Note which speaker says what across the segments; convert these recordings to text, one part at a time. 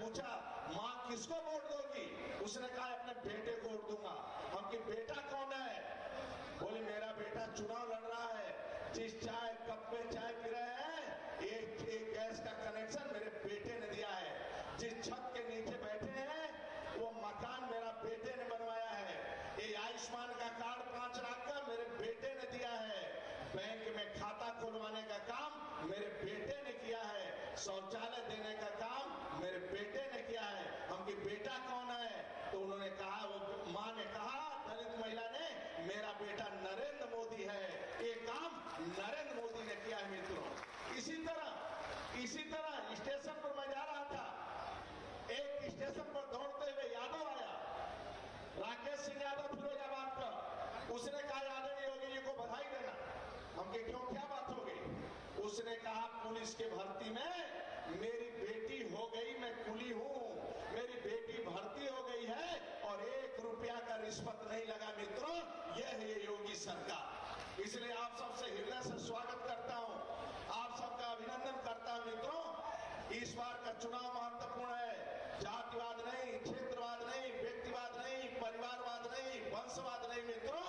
Speaker 1: पूछा माँ किसको वोट दोगी? उसने कहा अपने बेटे को वोट दूंगा। हम कि बेटा कौन है? बोले मेरा बेटा चुनाव लड़ रहा है, जिस चाय कप में चाय पी रहे हैं एक गैस का कनेक्शन मेरे बेटे ने दिया है, जिस छत के नीचे बैठे हैं वो मकान मेरा बेटे ने बनवाया है, ये आयुष्मान का कार्ड 5 लाख का मेरे बेटे ने दिया है, बैंक में खाता खुलवाने का काम मेरे बेटे ने किया है, शौचालय देने का काम मेरे बेटे ने किया है। हम कि बेटा कौन है? तो उन्होंने कहा, वो माँ ने कहा, दलित महिला ने, मेरा बेटा नरेंद्र मोदी है, ये काम नरेंद्र मोदी ने किया है। मित्रों, इसी तरह स्टेशन पर मैं जा रहा था, एक स्टेशन पर दौड़ते हुए यादव आया, राकेश सिंह यादव फिरोजाबाद का। उसने कहा आदरणीय योगी जी को बधाई देना। हम कि क्यों, क्या बात हो गई? उसने कहा पुलिस के भर्ती में मेरी बेटी हो गई, मैं कुली हूं, मेरी बेटी भर्ती हो गई है और 1 रुपया का रिश्वत नहीं लगा। मित्रों, यह है ये योगी सरकार। इसलिए आप सबसे हृदय से स्वागत करता हूं, आप सबका अभिनंदन करता हूं। मित्रों, इस बार का चुनाव महत्वपूर्ण है, जातिवाद नहीं, क्षेत्रवाद नहीं, व्यक्तिवाद नहीं, परिवारवाद नहीं, वंशवाद नहीं। मित्रों,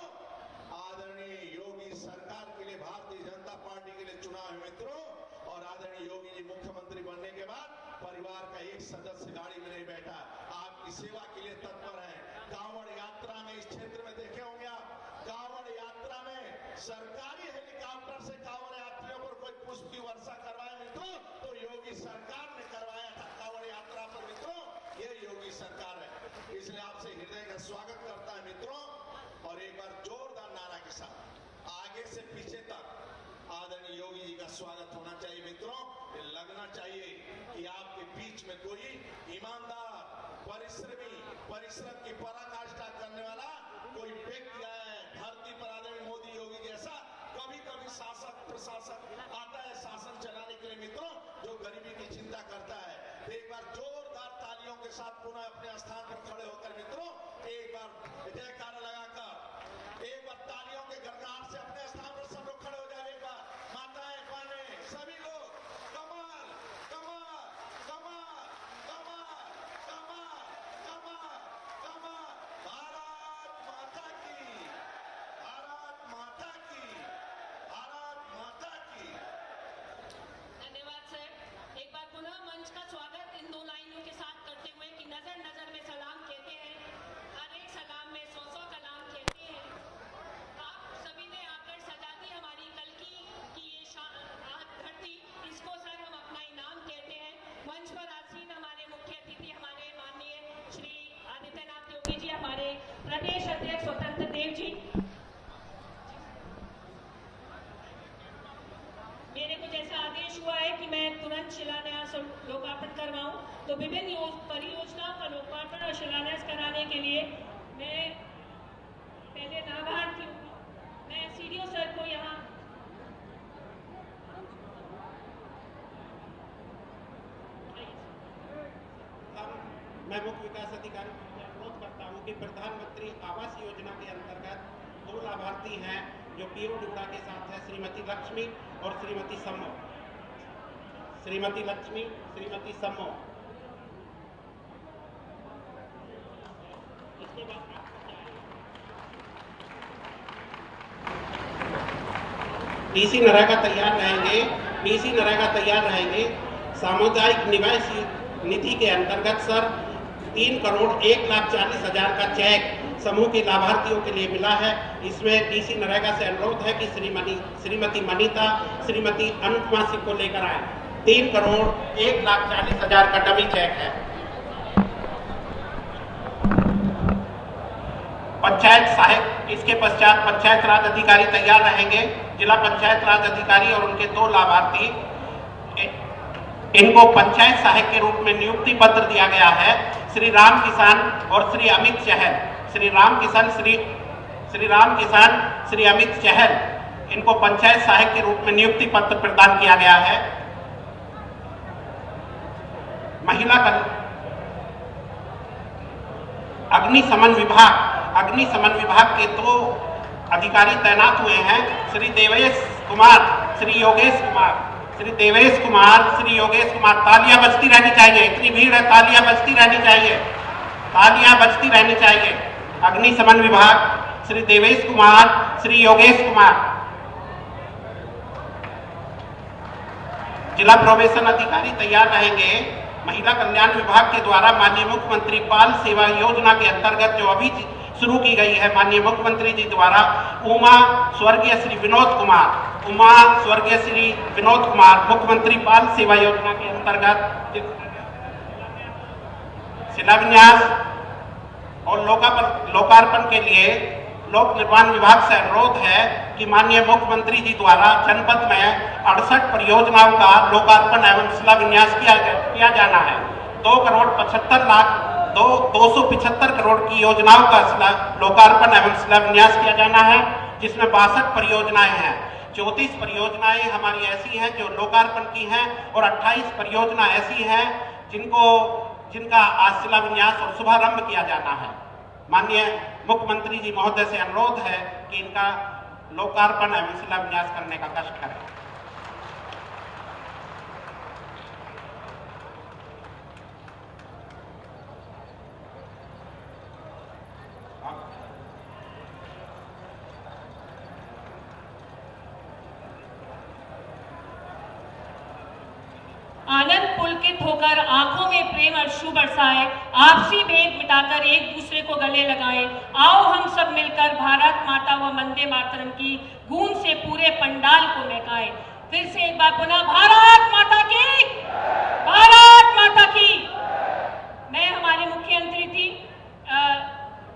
Speaker 1: आदरणीय योगी सरकार के लिए, भारतीय जनता पार्टी के लिए चुनाव है। मित्रों, और आदरणीय योगी जी मुख्यमंत्री बनने के बाद परिवार का एक सदस्य गाड़ी में नहीं बैठा, आपकी सेवा के लिए तत्पर है। कांवड़ यात्रा में इस क्षेत्र में देखे होंगे आप, कांवड़ यात्रा में सरकारी हेलीकॉप्टर से कांवड़ यात्रियों पर कोई पुष्प की वर्षा करवाए मित्रों, तो योगी सरकार ने करवाया था कांवड़ यात्रा पर। मित्रों, ये योगी सरकार है। इसलिए आपसे हृदय का स्वागत करता है मित्रों, और एक बार जोरदार नारा के साथ आगे से पीछे तक आदरणीय योगी जी का स्वागत होना चाहिए। मित्रों, ये लगना चाहिए कि आपके बीच में कोई ईमानदार, परिश्रम की पराकाष्ठा करने वाला कोई व्यक्ति है। धरती पर आदरणीय मोदी योगी जैसा कभी कभी शासक प्रशासक आता है शासन चलाने के लिए मित्रों, जो गरीबी की चिंता करता है। तो एक बार जोरदार तालियों के साथ पुनः अपने स्थान पर खड़े होकर मित्रों, एक बार जयकारा लगाकर, एक बार तालियों के गड़गड़ाहट से अपने स्थान पर सब लोग खड़े हो जाए। एक बार माताएं, बहनें, सभी लोग कमाल कमाल कमाल कमाल कमाल कमाल कमाल। भारत माता की, भारत माता की, भारत माता की।
Speaker 2: धन्यवाद सर। एक बार पुनः मंच का स्वागत इन 2 लाइनों के साथ करते हुए कि नजर नजर में सलाम कहते हैं, हर एक सलाम में 100 कलाम कहते हैं। आप सभी ने आकर सजा दी हमारी कल की ये धरती, इसको सर हम अपना इनाम कहते हैं। मंच पर आसीन हमारे मुख्य अतिथि, हमारे माननीय श्री आदित्यनाथ योगी जी, हमारे प्रदेश अध्यक्ष स्वतंत्र देव जी। मेरे को जैसा आदेश हुआ है कि मैं तुरंत शिलान्यास और लोकार्पण करवाऊं, तो विभिन्न परियोजनाओं का लोकार्पण और शिलान्यास कराने के लिए मैं पहले लाभार्थी हूँ, मैं सीडीओ सर को यहाँ
Speaker 3: मैं मुख्य विकास अधिकारी को अनुरोध करता हूँ कि प्रधानमंत्री आवास योजना के अंतर्गत 2 लाभार्थी हैं जो पीओ डुगरा के साथ है, श्रीमती लक्ष्मी और श्रीमती सम्मो। श्रीमती लक्ष्मी, श्रीमती सम्मो। इसके बाद डीसी नरेगा तैयार रहेंगे, डीसी नरेगा तैयार रहेंगे। सामुदायिक निवास निधि के अंतर्गत सर 3,01,40,000 का चेक समूह के लाभार्थियों के लिए मिला है। इसमें डीसी नरेगा से अनुरोध है कि श्रीमती मनीता, श्रीमती अनुपमा सिंह को लेकर आए। 3,01,40,000 का डमी चेक है। पंचायत सहायक, इसके पश्चात पंचायत राज अधिकारी तैयार रहेंगे। जिला पंचायत राज अधिकारी और उनके 2 लाभार्थी, इनको पंचायत सहायक के रूप में नियुक्ति पत्र दिया गया है। श्री राम किसान और श्री अमित चहल, श्री राम किसान श्री अमित चहल, इनको पंचायत सहायक के रूप में नियुक्ति पत्र प्रदान किया गया है। महिला अग्निशमन विभाग के 2 अधिकारी तैनात हुए हैं, श्री देवेश कुमार, श्री योगेश कुमार। श्री देवेश कुमार, श्री योगेश कुमार। तालियां बजती रहनी चाहिए, इतनी भीड़ है, तालियां बजती रहनी चाहिए, तालियां बजती रहनी चाहिए। अग्निशमन विभाग श्री देवेश कुमार, श्री योगेश कुमार। जिला प्रोबेशन अधिकारी तैयार रहेंगे। महिला कल्याण विभाग के द्वारा माननीय मुख्यमंत्री बाल सेवा योजना के अंतर्गत जो अभी शुरू की गई है माननीय मुख्यमंत्री जी द्वारा, उमा स्वर्गीय श्री विनोद कुमार, उमा स्वर्गीय श्री विनोद कुमार मुख्यमंत्री बाल सेवा योजना के अंतर्गत शिलान्यास और लोकार्पण के लिए लोक निर्माण विभाग से अनुरोध है कि माननीय मुख्यमंत्री जी द्वारा जनपद में 68 परियोजनाओं का लोकार्पण एवं शिलान्यास किया जाना है। 2,75 करोड़ की योजनाओं का लोकार्पण एवं शिलान्यास किया जाना है, जिसमें 62 परियोजनाएं हैं। 34 परियोजनाएं हमारी ऐसी हैं जो लोकार्पण की हैं और 28 परियोजना ऐसी हैं जिनका आज शिलान्यास और शुभारंभ किया जाना है। माननीय मुख्यमंत्री जी महोदय से अनुरोध है कि इनका लोकार्पण एवं शिलान्यास करने का कष्ट करें।
Speaker 2: आनंद पुलकित होकर आंखों में प्रेम अश्रु बरसाए, आपसी भेद मिटाकर एक दूसरे को गले लगाएं। आओ हम सब मिलकर भारत माता व वंदे मातरम की गूंज से पूरे पंडाल को महकाएं। फिर से एक बार पुनः भारत माता की, भारत माता की। मैं हमारे मुख्यमंत्री थी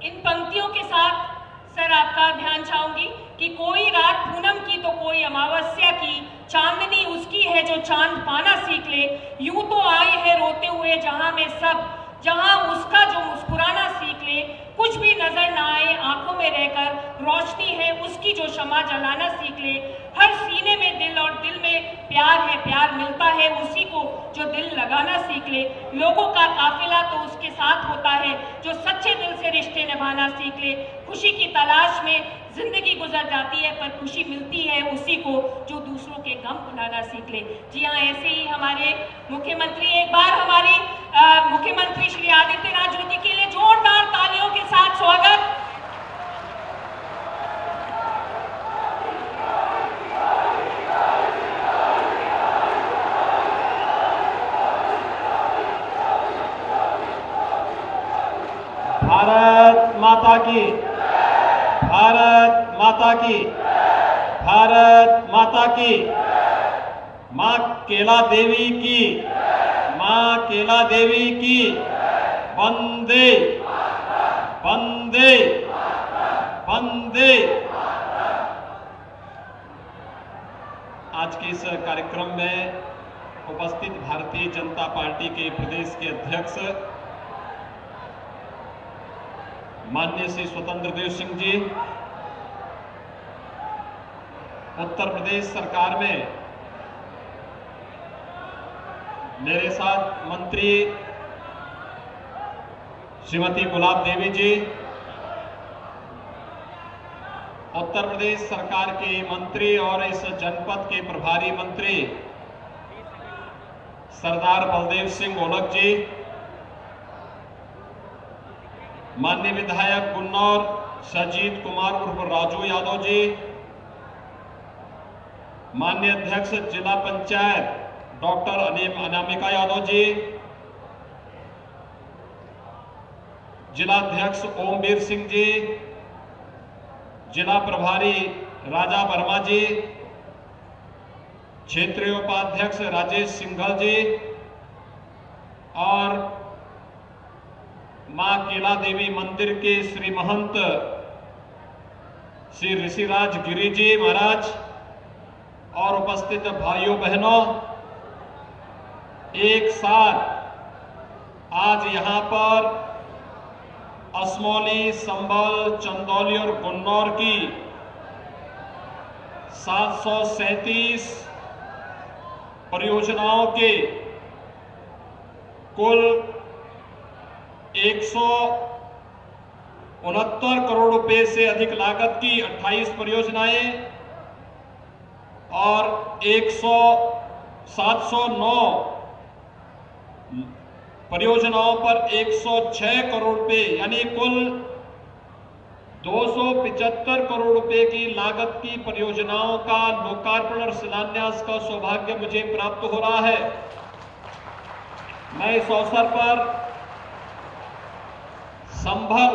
Speaker 2: इन पंक्तियों के साथ सर आपका ध्यान चाहूंगी कि कोई रात पूनम की तो कोई अमावस्या की, चांदनी उसकी है जो चांद पाना सीख ले। यूं तो आए हैं रोते हुए जहां में सब, जहां उसका जो मुस्कुराना सीख ले। कुछ भी नजर ना आए आंखों में रहकर, रोशनी है उसकी जो शमा जलाना सीख ले। हर सीने में दिल और दिल में प्यार है, प्यार मिलता है उसी को जो दिल लगाना सीख ले। लोगों का काफिला तो उसके साथ होता है जो सच्चे दिल से रिश्ते निभाना सीख ले। खुशी की तलाश में जिंदगी गुजर जाती है पर खुशी मिलती है उसी को जो दूसरों के गम भुलाना सीख ले। जी हाँ, ऐसे ही हमारे मुख्यमंत्री, एक बार हमारी मुख्यमंत्री श्री आदित्यनाथ ज्योति के लिए जोरदार तालियों के साथ स्वागत।
Speaker 4: भारत माता की, भारत माता की, भारत माता की। माँ केला देवी की, माँ केला देवी की। वंदे वंदे वंदे। आज के इस कार्यक्रम में उपस्थित भारतीय जनता पार्टी के प्रदेश के अध्यक्ष माननीय श्री स्वतंत्र देव सिंह जी, उत्तर प्रदेश सरकार में मेरे साथ मंत्री श्रीमती गुलाब देवी जी, उत्तर प्रदेश सरकार के मंत्री और इस जनपद के प्रभारी मंत्री सरदार बलदेव सिंह ओलख जी, माननीय विधायक गुन्नौर सजीत कुमार उर्फ राजू यादव जी, माननीय अध्यक्ष जिला पंचायत डॉक्टर अनामिका यादव जी, जिलाध्यक्ष ओमवीर सिंह जी, जिला प्रभारी राजा वर्मा जी, क्षेत्रीय उपाध्यक्ष राजेश सिंघल जी और मां केला देवी मंदिर के श्री महंत श्री ऋषिराज गिरी जी महाराज और उपस्थित भाइयों बहनों, एक साथ आज यहां पर असमौली, संबल, चंदौली और गुन्नौर की 737 परियोजनाओं के कुल 169 करोड़ रुपए से अधिक लागत की 28 परियोजनाएं और 709 परियोजनाओं पर 106 करोड़ रुपए यानी कुल 275 करोड़ रुपए की लागत की परियोजनाओं का लोकार्पण और शिलान्यास का सौभाग्य मुझे प्राप्त हो रहा है। मैं इस अवसर पर संभल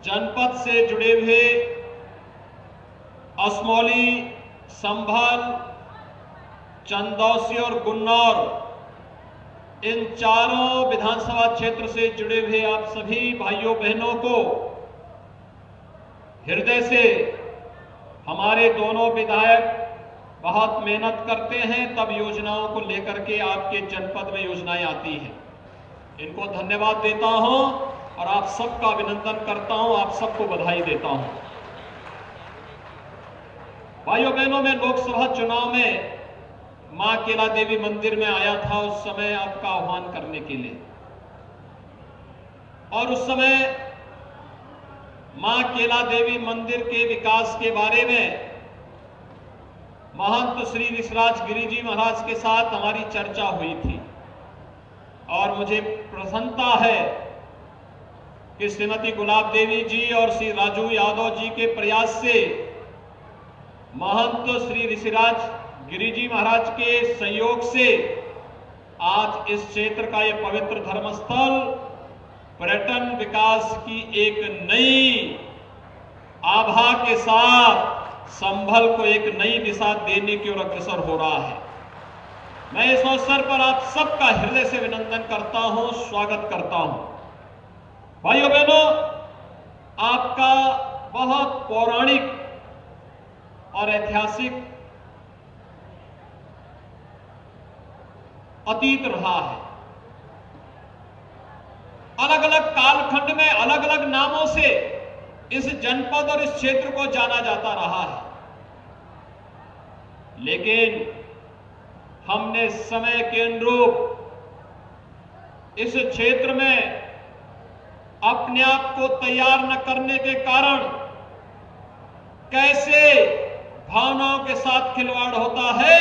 Speaker 4: जनपद से जुड़े हुए असमौली, संभल, चंदौसी और गुन्नौर इन चारों विधानसभा क्षेत्र से जुड़े हुए आप सभी भाइयों बहनों को हृदय से, हमारे दोनों विधायक बहुत मेहनत करते हैं तब योजनाओं को लेकर के आपके जनपद में योजनाएं आती हैं। इनको धन्यवाद देता हूं और आप सबका अभिनंदन करता हूं, आप सबको बधाई देता हूं। भाइयों बहनों, मैं लोकसभा चुनाव में मां केला देवी मंदिर में आया था उस समय आपका आह्वान करने के लिए, और उस समय मां केला देवी मंदिर के विकास के बारे में महंत श्री ऋषिराज गिरि जी महाराज के साथ हमारी चर्चा हुई थी। और मुझे प्रसन्नता है कि श्रीमती गुलाब देवी जी और श्री राजू यादव जी के प्रयास से महंत श्री ऋषिराज गिरि जी महाराज के सहयोग से आज इस क्षेत्र का यह पवित्र धर्मस्थल पर्यटन विकास की एक नई आभा के साथ संभल को एक नई दिशा देने की ओर अग्रसर हो रहा है। मैं इस अवसर पर आप सबका हृदय से अभिनंदन करता हूं, स्वागत करता हूं। भाइयों बहनों, आपका बहुत पौराणिक और ऐतिहासिक अतीत रहा है। अलग अलग कालखंड में अलग अलग नामों से इस जनपद और इस क्षेत्र को जाना जाता रहा है, लेकिन हमने समय के अनुरूप इस क्षेत्र में अपने आप को तैयार न करने के कारण कैसे भावनाओं के साथ खिलवाड़ होता है।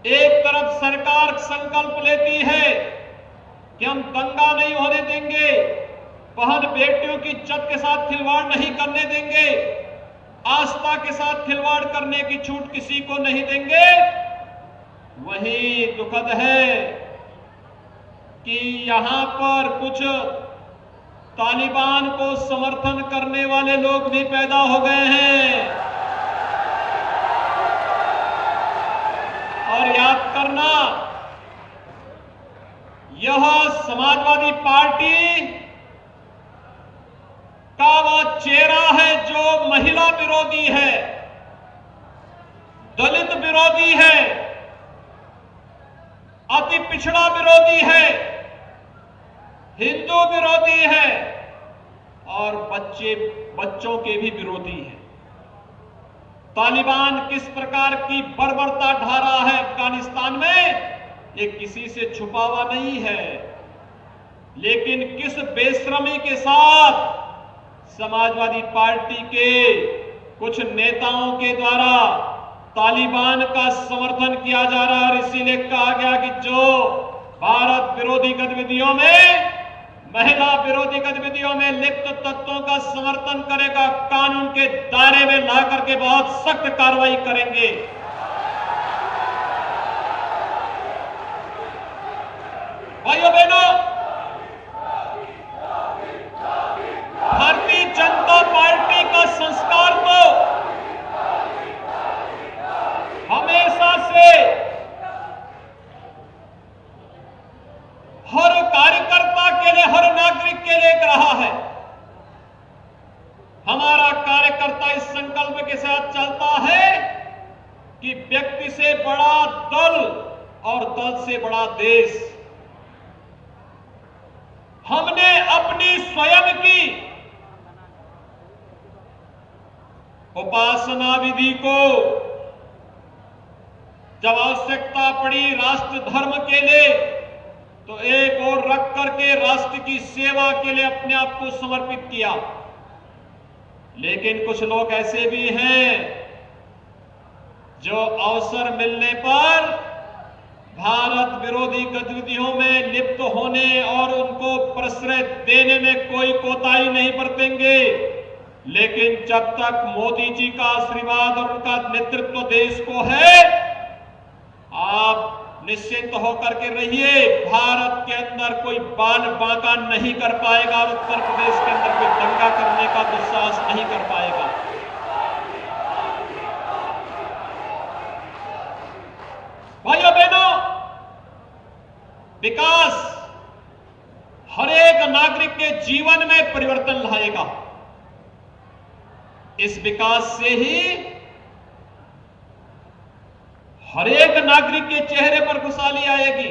Speaker 4: एक तरफ सरकार संकल्प लेती है कि हम दंगा नहीं होने देंगे, बहन बेटियों की इज्जत के साथ खिलवाड़ नहीं करने देंगे, आस्था के साथ खिलवाड़ करने की छूट किसी को नहीं देंगे। वहीं दुखद है कि यहां पर कुछ तालिबान को समर्थन करने वाले लोग भी पैदा हो गए हैं। और याद करना, यह समाजवादी पार्टी का वह चेहरा है जो महिला विरोधी है, दलित विरोधी है, अति पिछड़ा विरोधी है, हिंदू विरोधी है और बच्चों के भी विरोधी है। तालिबान किस प्रकार की बर्बरता ढा रहा है अफगानिस्तान में, ये किसी से छुपा हुआ नहीं है, लेकिन किस बेशर्मी के साथ समाजवादी पार्टी के कुछ नेताओं के द्वारा तालिबान का समर्थन किया जा रहा है। और इसीलिए कहा गया कि जो भारत विरोधी गतिविधियों में, महिला विरोधी गतिविधियों में लिप्त तत्वों का समर्थन करेगा, कानून के दायरे में ला करके बहुत सख्त कार्रवाई करेंगे। भाइयों बहनों, भारतीय जनता पार्टी का संस्कार तो हमेशा से हर कार्यकर्ता के लिए, हर नागरिक के लिए एक रहा है। हमारा कार्यकर्ता इस संकल्प के साथ चलता है कि व्यक्ति से बड़ा दल और दल से बड़ा देश। हमने अपनी स्वयं की उपासना विधि को जब आवश्यकता पड़ी राष्ट्र धर्म के लिए, तो एक और रख करके राष्ट्र की सेवा के लिए अपने आप को समर्पित किया। लेकिन कुछ लोग ऐसे भी हैं जो अवसर मिलने पर भारत विरोधी गतिविधियों में लिप्त होने और उनको प्रश्रय देने में कोई कोताही नहीं बरतेंगे। लेकिन जब तक मोदी जी का आशीर्वाद और उनका नेतृत्व देश को है, आप निश्चिंत होकर के रहिए, भारत के अंदर कोई बाल बांका नहीं कर पाएगा और उत्तर प्रदेश के अंदर कोई दंगा करने का दुस्साहस नहीं कर पाएगा। भाइयों बहनों, विकास हर एक नागरिक के जीवन में परिवर्तन लाएगा। इस विकास से ही हर एक नागरिक के चेहरे पर खुशहाली आएगी।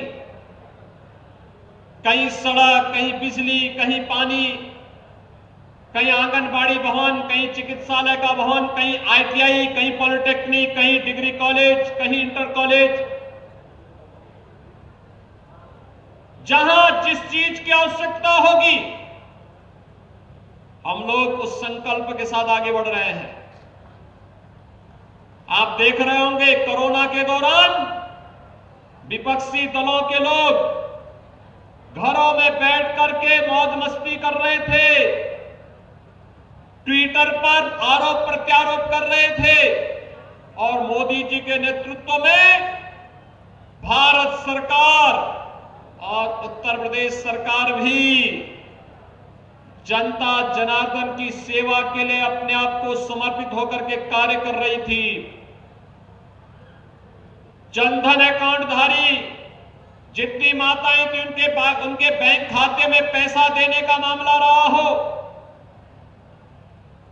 Speaker 4: कहीं सड़क, कहीं बिजली, कहीं पानी, कहीं आंगनबाड़ी भवन, कहीं चिकित्सालय का भवन, कहीं आईटीआई, कहीं पॉलिटेक्निक, कहीं डिग्री कॉलेज, कहीं इंटर कॉलेज। जहां जिस चीज की आवश्यकता होगी, हम लोग उस संकल्प के साथ आगे बढ़ रहे हैं। आप देख रहे होंगे कोरोना के दौरान विपक्षी दलों के लोग घरों में बैठ करके मौज मस्ती कर रहे थे, ट्विटर पर आरोप प्रत्यारोप कर रहे थे, और मोदी जी के नेतृत्व में भारत सरकार और उत्तर प्रदेश सरकार भी जनता जनार्दन की सेवा के लिए अपने आप को समर्पित होकर के कार्य कर रही थी। जनधन अकाउंटधारी जितनी माताएं थी, उनके बैंक खाते में पैसा देने का मामला रहा हो,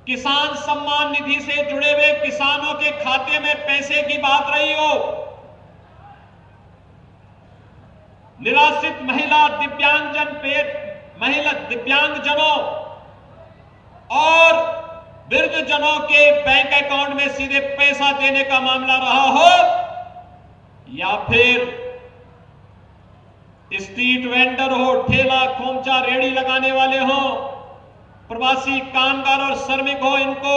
Speaker 4: किसान सम्मान निधि से जुड़े हुए किसानों के खाते में पैसे की बात रही हो, निराश्रित दिव्यांगजनों और वृद्धजनों के बैंक अकाउंट में सीधे पैसा देने का मामला रहा हो, या फिर स्ट्रीट वेंडर हो, ठेला खोमचा रेड़ी लगाने वाले हो, प्रवासी कामगार और श्रमिक हो, इनको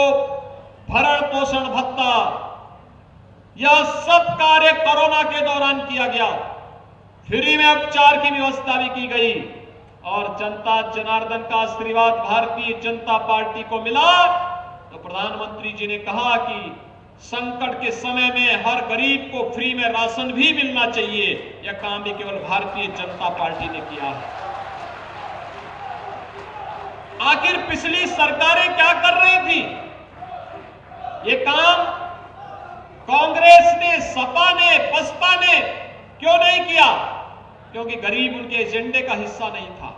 Speaker 4: भरण पोषण भत्ता, यह सब कार्य कोरोना के दौरान किया गया। फ्री में उपचार की व्यवस्था भी की गई और जनता जनार्दन का आशीर्वाद भारतीय जनता पार्टी को मिला तो प्रधानमंत्री जी ने कहा कि संकट के समय में हर गरीब को फ्री में राशन भी मिलना चाहिए। यह काम भी केवल भारतीय जनता पार्टी ने किया है। आखिर पिछली सरकारें क्या कर रही थी? ये काम कांग्रेस ने, सपा ने, बसपा ने क्यों नहीं किया? क्योंकि गरीब उनके एजेंडे का हिस्सा नहीं था,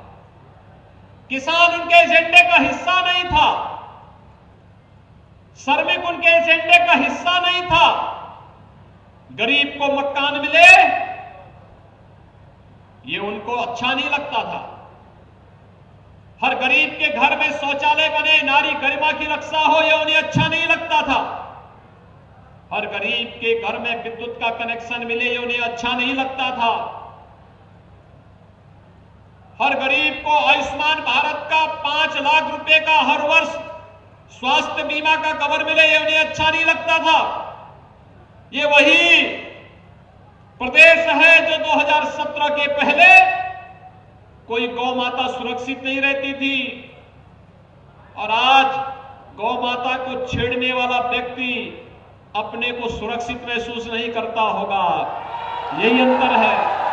Speaker 4: किसान उनके एजेंडे का हिस्सा नहीं था, श्रमिक उनके एजेंडे का हिस्सा नहीं था। गरीब को मकान मिले ये उनको अच्छा नहीं लगता था। हर गरीब के घर में शौचालय बने, नारी गरिमा की रक्षा हो, यह उन्हें अच्छा नहीं लगता था। हर गरीब के घर में विद्युत का कनेक्शन मिले, यह उन्हें अच्छा नहीं लगता था। हर गरीब को आयुष्मान भारत का 5 लाख रुपए का हर वर्ष स्वास्थ्य बीमा का कवर मिले, यह उन्हें अच्छा नहीं लगता था। ये वही प्रदेश है जो 2017 के पहले कोई गौ माता सुरक्षित नहीं रहती थी, और आज गौ माता को छेड़ने वाला व्यक्ति अपने को सुरक्षित महसूस नहीं करता होगा। यही अंतर है।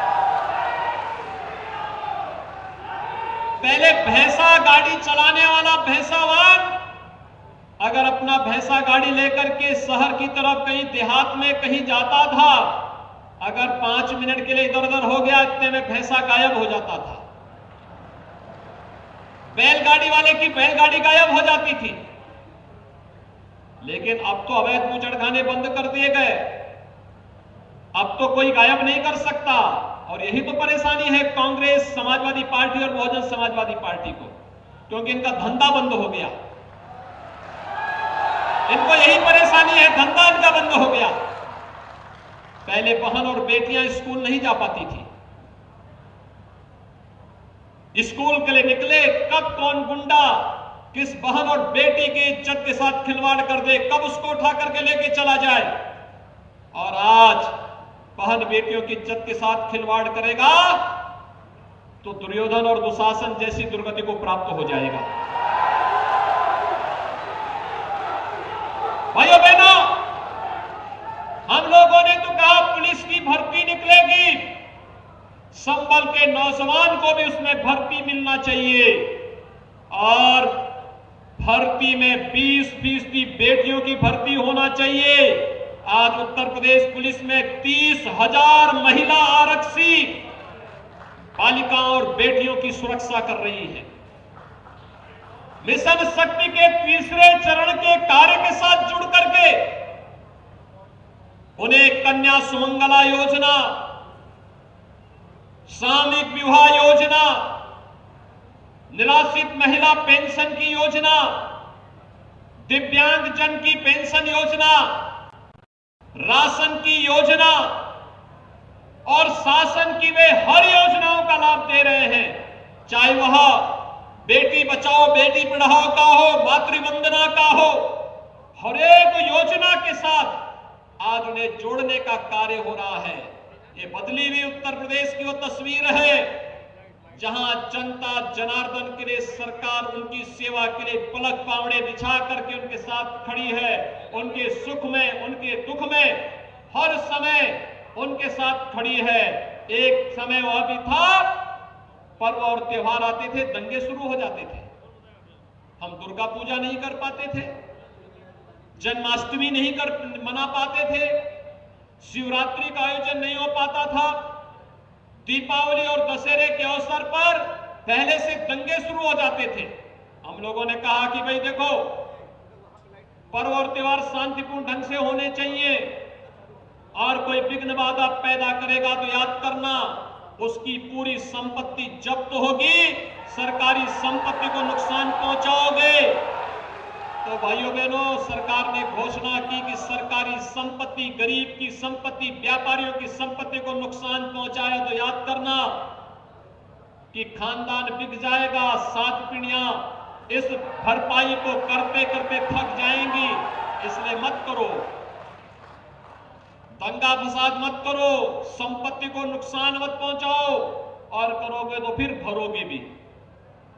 Speaker 4: पहले भैंसा गाड़ी चलाने वाला भैंसावान अगर अपना भैंसा गाड़ी लेकर के शहर की तरफ कहीं देहात में कहीं जाता था, अगर 5 मिनट के लिए इधर उधर हो गया, इतने में भैंसा गायब हो जाता था। बैलगाड़ी वाले की बैलगाड़ी गायब हो जाती थी। लेकिन अब तो अवैध बूचड़खाने बंद कर दिए गए, अब तो कोई गायब नहीं कर सकता। और यही तो परेशानी है कांग्रेस, समाजवादी पार्टी और बहुजन समाजवादी पार्टी को, क्योंकि इनका धंधा बंद हो गया। इनको यही परेशानी है, धंधा इनका बंद हो गया। पहले बहन और बेटियां स्कूल नहीं जा पाती थी, स्कूल के लिए निकले, कब कौन गुंडा किस बहन और बेटी की इज्जत के साथ खिलवाड़ कर दे, कब उसको उठा करके लेके चला जाए। और आज बहन बेटियों की इज्जत के साथ खिलवाड़ करेगा तो दुर्योधन और दुशासन जैसी दुर्गति को प्राप्त हो जाएगा। भाइयों बहनों, हम लोगों ने तो कहा पुलिस की भर्ती निकलेगी, संभल के नौजवान को भी उसमें भर्ती मिलना चाहिए और भर्ती में 20% बेटियों की भर्ती होना चाहिए। आज उत्तर प्रदेश पुलिस में 30,000 महिला आरक्षी बालिकाओं और बेटियों की सुरक्षा कर रही है। मिशन शक्ति के तीसरे चरण के कार्य के साथ जुड़ करके उन्हें कन्या सुमंगला योजना, सामूहिक विवाह योजना, निराश्रित महिला पेंशन की योजना, दिव्यांग जन की पेंशन योजना, राशन की योजना और शासन की वे हर योजनाओं का लाभ दे रहे हैं, चाहे वह बेटी बचाओ बेटी पढ़ाओ का हो, मातृवंदना का हो, हर एक योजना के साथ आज उन्हें जोड़ने का कार्य हो रहा है। ये बदली हुई उत्तर प्रदेश की वो तस्वीर है जहां जनता जनार्दन के लिए सरकार उनकी सेवा के लिए पलक पावड़े बिछा करके उनके साथ खड़ी है। उनके सुख में, उनके दुख में हर समय उनके साथ खड़ी है। एक समय वह भी था पर्व और त्योहार आते थे, दंगे शुरू हो जाते थे, हम दुर्गा पूजा नहीं कर पाते थे, जन्माष्टमी नहीं मना पाते थे, शिवरात्रि का आयोजन नहीं हो पाता था, दीपावली और दशहरे के अवसर पर पहले से दंगे शुरू हो जाते थे। हम लोगों ने कहा कि भाई देखो, पर्व और त्योहार शांतिपूर्ण ढंग से होने चाहिए और कोई विघ्न बाधा पैदा करेगा तो याद करना उसकी पूरी संपत्ति जब्त होगी, सरकारी संपत्ति को नुकसान पहुंचाओगे। तो भाइयों बहनों, सरकार ने घोषणा की कि सरकारी संपत्ति, गरीब की संपत्ति, व्यापारियों की संपत्ति को नुकसान पहुंचाया तो याद करना कि खानदान बिक जाएगा, 7 पीढ़ियां इस भरपाई को करते करते थक जाएंगी। इसलिए मत करो, दंगा फसाद मत करो, संपत्ति को नुकसान मत पहुंचाओ और करोगे तो फिर भरोगे भी।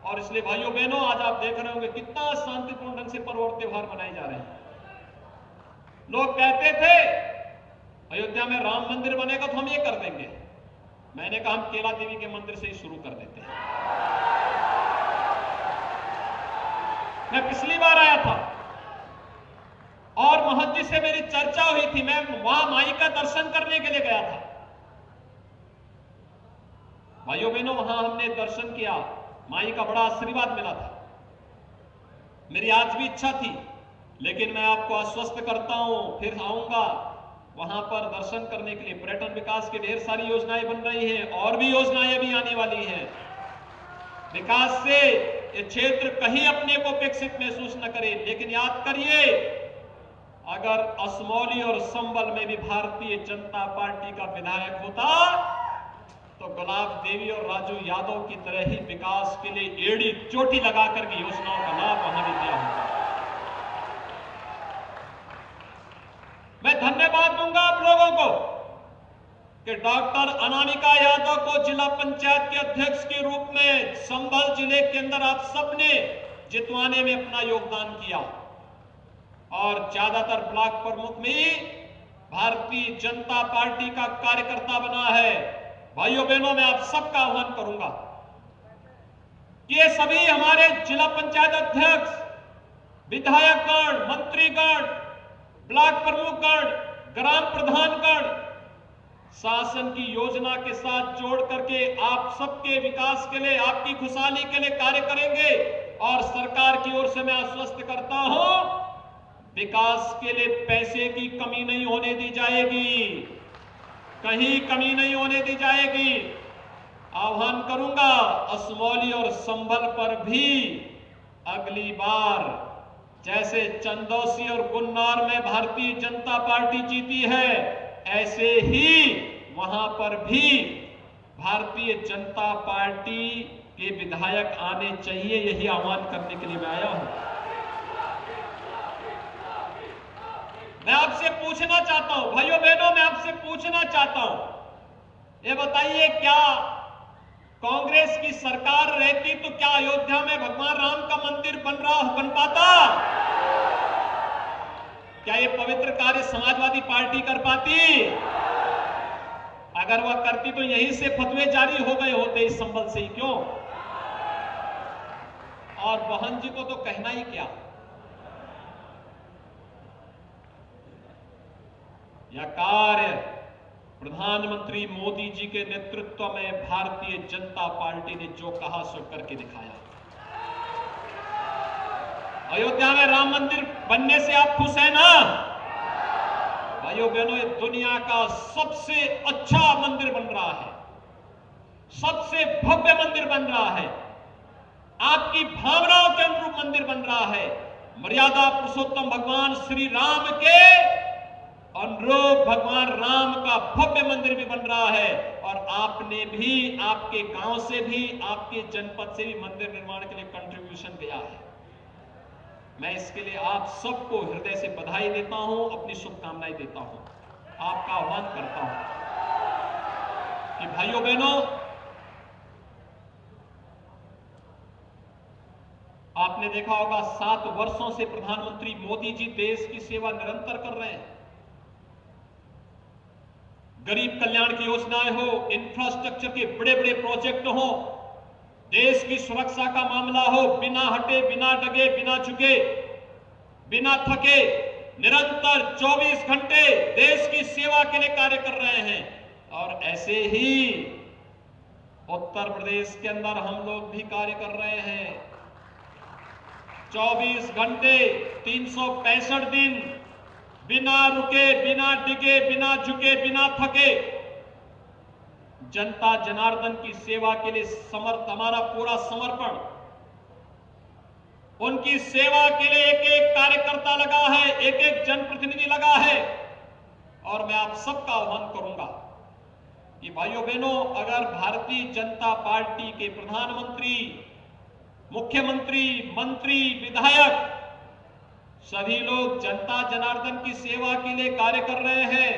Speaker 4: और इसलिए भाइयों बहनों, आज आप देख रहे होंगे कितना शांतिपूर्ण ढंग से पर्व और त्योहार मनाए जा रहे हैं। लोग कहते थे अयोध्या में राम मंदिर बनेगा तो हम ये कर देंगे, मैंने कहा हम केला देवी के मंदिर से ही शुरू कर देते हैं। मैं पिछली बार आया था और महंत से मेरी चर्चा हुई थी, मैं वहां माई का दर्शन करने के लिए गया था। भाइयों बहनों, वहां हमने दर्शन किया, माई का बड़ा आशीर्वाद मिला था। मेरी आज भी इच्छा थी, लेकिन मैं आपको आश्वस्त करता हूं, फिर आऊंगा वहां पर दर्शन करने के लिए। पर्यटन विकास की ढेर सारी योजनाएं बन रही हैं और भी योजनाएं अभी आने वाली हैं। विकास से ये क्षेत्र कहीं अपने को विकसित महसूस न करे, लेकिन याद करिए, अगर असमौली और संबल में भी भारतीय जनता पार्टी का विधायक होता तो गुलाब देवी और राजू यादव की तरह ही विकास के लिए एड़ी चोटी लगाकर के योजनाओं का लाभ वहां भी दिया होगा। मैं धन्यवाद दूंगा आप लोगों को कि डॉक्टर अनामिका यादव को जिला पंचायत के अध्यक्ष के रूप में संभल जिले के अंदर आप सबने जितवाने में अपना योगदान किया और ज्यादातर ब्लॉक प्रमुख में भारतीय जनता पार्टी का कार्यकर्ता बना है। भाइयों बहनों, मैं आप सबका आह्वान करूंगा कि ये सभी हमारे जिला पंचायत अध्यक्ष, विधायकगण, मंत्रीगण, ब्लॉक प्रमुखगण, ग्राम प्रधानगण शासन की योजना के साथ जोड़ करके आप सबके विकास के लिए, आपकी खुशहाली के लिए कार्य करेंगे। और सरकार की ओर से मैं आश्वस्त करता हूं, विकास के लिए पैसे की कमी नहीं होने दी जाएगी, कहीं कमी नहीं होने दी जाएगी। आह्वान करूंगा, असमौली और संभल पर भी अगली बार जैसे चंदौसी और गुन्नार में भारतीय जनता पार्टी जीती है, ऐसे ही वहां पर भी भारतीय जनता पार्टी के विधायक आने चाहिए। यही आह्वान करने के लिए मैं आया हूं। मैं आपसे पूछना चाहता हूं भाइयों बहनों, आपसे पूछना चाहता हूं, ये बताइए क्या कांग्रेस की सरकार रहती तो क्या अयोध्या में भगवान राम का मंदिर बन पाता? क्या ये पवित्र कार्य समाजवादी पार्टी कर पाती? अगर वह करती तो यहीं से फतवे जारी हो गए होते इस संबल से ही, क्यों? और बहन जी को तो कहना ही क्या। यह कार्य प्रधानमंत्री मोदी जी के नेतृत्व में भारतीय जनता पार्टी ने जो कहा सो करके दिखाया। अयोध्या में राम मंदिर बनने से आप खुश हैं ना? भाइयों बहनों, ये दुनिया का सबसे अच्छा मंदिर बन रहा है, सबसे भव्य मंदिर बन रहा है, आपकी भावनाओं के अनुरूप मंदिर बन रहा है। मर्यादा पुरुषोत्तम भगवान श्री राम के अनुरूप भगवान राम का भव्य मंदिर भी बन रहा है। और आपने भी, आपके गांव से भी, आपके जनपद से भी मंदिर निर्माण के लिए कंट्रीब्यूशन दिया है। मैं इसके लिए आप सबको हृदय से बधाई देता हूं, अपनी शुभकामनाएं देता हूं, आपका आह्वान करता हूं कि भाइयों बहनों, आपने देखा होगा 7 वर्षों से प्रधानमंत्री मोदी जी देश की सेवा निरंतर कर रहे हैं। गरीब कल्याण की योजनाएं हो, इंफ्रास्ट्रक्चर के बड़े बड़े प्रोजेक्ट हो, देश की सुरक्षा का मामला हो, बिना हटे, बिना डगे, बिना झुके, बिना थके, निरंतर 24 घंटे देश की सेवा के लिए कार्य कर रहे हैं। और ऐसे ही उत्तर प्रदेश के अंदर हम लोग भी कार्य कर रहे हैं। 24 घंटे 365 दिन बिना रुके, बिना डिगे, बिना झुके, बिना थके जनता जनार्दन की सेवा के लिए हमारा पूरा समर्पण, उनकी सेवा के लिए एक एक कार्यकर्ता लगा है, एक एक जनप्रतिनिधि लगा है। और मैं आप सबका आह्वान करूंगा कि भाइयों बहनों, अगर भारतीय जनता पार्टी के प्रधानमंत्री, मुख्यमंत्री, मंत्री, विधायक सभी लोग जनता जनार्दन की सेवा के लिए कार्य कर रहे हैं,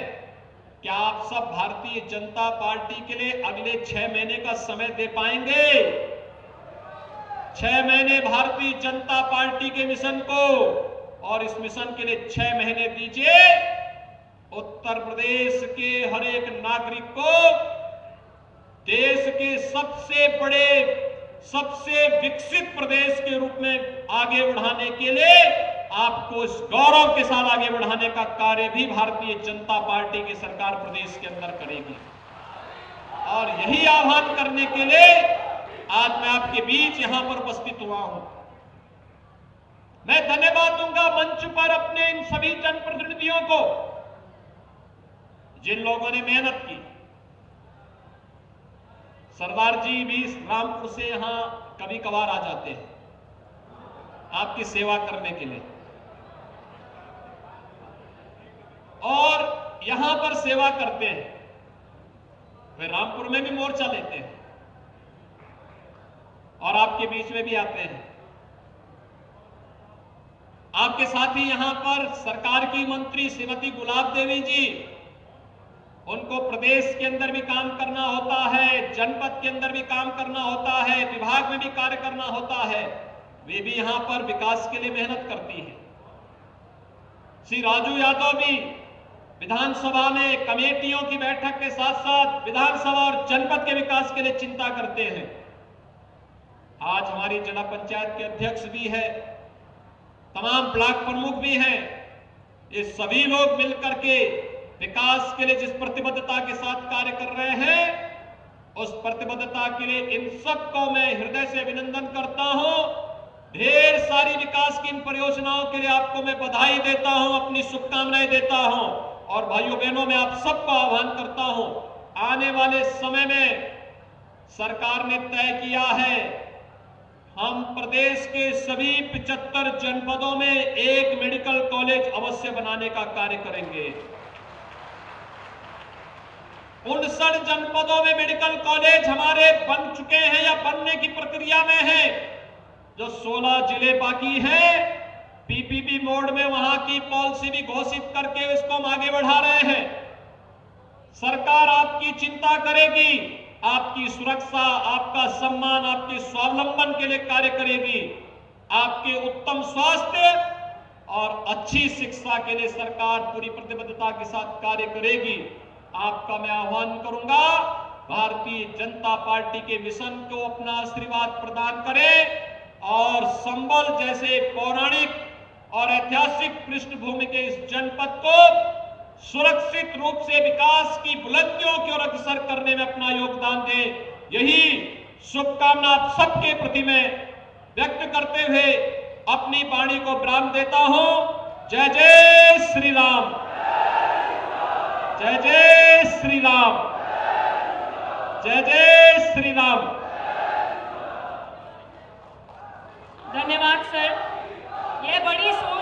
Speaker 4: क्या आप सब भारतीय जनता पार्टी के लिए अगले 6 महीने का समय दे पाएंगे? 6 महीने भारतीय जनता पार्टी के मिशन को, और इस मिशन के लिए 6 महीने दीजिए। उत्तर प्रदेश के हर एक नागरिक को देश के सबसे बड़े, सबसे विकसित प्रदेश के रूप में आगे बढ़ाने के लिए, आपको इस गौरव के साथ आगे बढ़ाने का कार्य भी भारतीय जनता पार्टी की सरकार प्रदेश के अंदर करेगी। और यही आह्वान करने के लिए आज मैं आपके बीच यहां पर उपस्थित हुआ हूं। मैं धन्यवाद दूंगा मंच पर अपने इन सभी जनप्रतिनिधियों को, जिन लोगों ने मेहनत की। सरदार जी भी रामपुर से यहां कभी कभार आ जाते हैं आपकी सेवा करने के लिए, और यहां पर सेवा करते हैं। वे रामपुर में भी मोर्चा लेते हैं और आपके बीच में भी आते हैं। आपके साथ ही यहां पर सरकार की मंत्री श्रीमती गुलाब देवी जी, उनको प्रदेश के अंदर भी काम करना होता है, जनपद के अंदर भी काम करना होता है, विभाग में भी कार्य करना होता है। वे भी यहां पर विकास के लिए मेहनत करती हैं। श्री राजू यादव भी विधानसभा में कमेटियों की बैठक के साथ साथ विधानसभा और जनपद के विकास के लिए चिंता करते हैं। आज हमारी जिला पंचायत के अध्यक्ष भी है, तमाम ब्लॉक प्रमुख भी हैं। ये सभी लोग मिलकर के विकास के लिए जिस प्रतिबद्धता के साथ कार्य कर रहे हैं, उस प्रतिबद्धता के लिए इन सबको मैं हृदय से अभिनंदन करता हूं। ढेर सारी विकास की इन परियोजनाओं के लिए आपको मैं बधाई देता हूं, अपनी शुभकामनाएं देता हूं। और भाइयों बहनों, मैं आप सबको आह्वान करता हूं, आने वाले समय में सरकार ने तय किया है, हम प्रदेश के सभी 75 जनपदों में एक मेडिकल कॉलेज अवश्य बनाने का कार्य करेंगे। 59 जनपदों में मेडिकल कॉलेज हमारे बन चुके हैं या बनने की प्रक्रिया में हैं। जो 16 जिले बाकी हैं, पीपीपी मोड में वहां की पॉलिसी भी घोषित करके इसको हम आगे बढ़ा रहे हैं। सरकार आपकी चिंता करेगी, आपकी सुरक्षा, आपका सम्मान, आपके स्वावलंबन के लिए कार्य करेगी। आपके उत्तम स्वास्थ्य और अच्छी शिक्षा के लिए सरकार पूरी प्रतिबद्धता के साथ कार्य करेगी। आपका मैं आह्वान करूंगा, भारतीय जनता पार्टी के मिशन को अपना आशीर्वाद प्रदान करें और संबल जैसे पौराणिक और ऐतिहासिक पृष्ठभूमि के इस जनपद को सुरक्षित रूप से विकास की बुलंदियों की ओर अग्रसर करने में अपना योगदान दें। यही शुभकामना आप सबके प्रति मैं व्यक्त करते हुए अपनी वाणी को विराम देता हूं। जय जय श्री राम, जय जय श्री राम, जय जय श्री राम।
Speaker 2: धन्यवाद सर। यह बड़ी सोच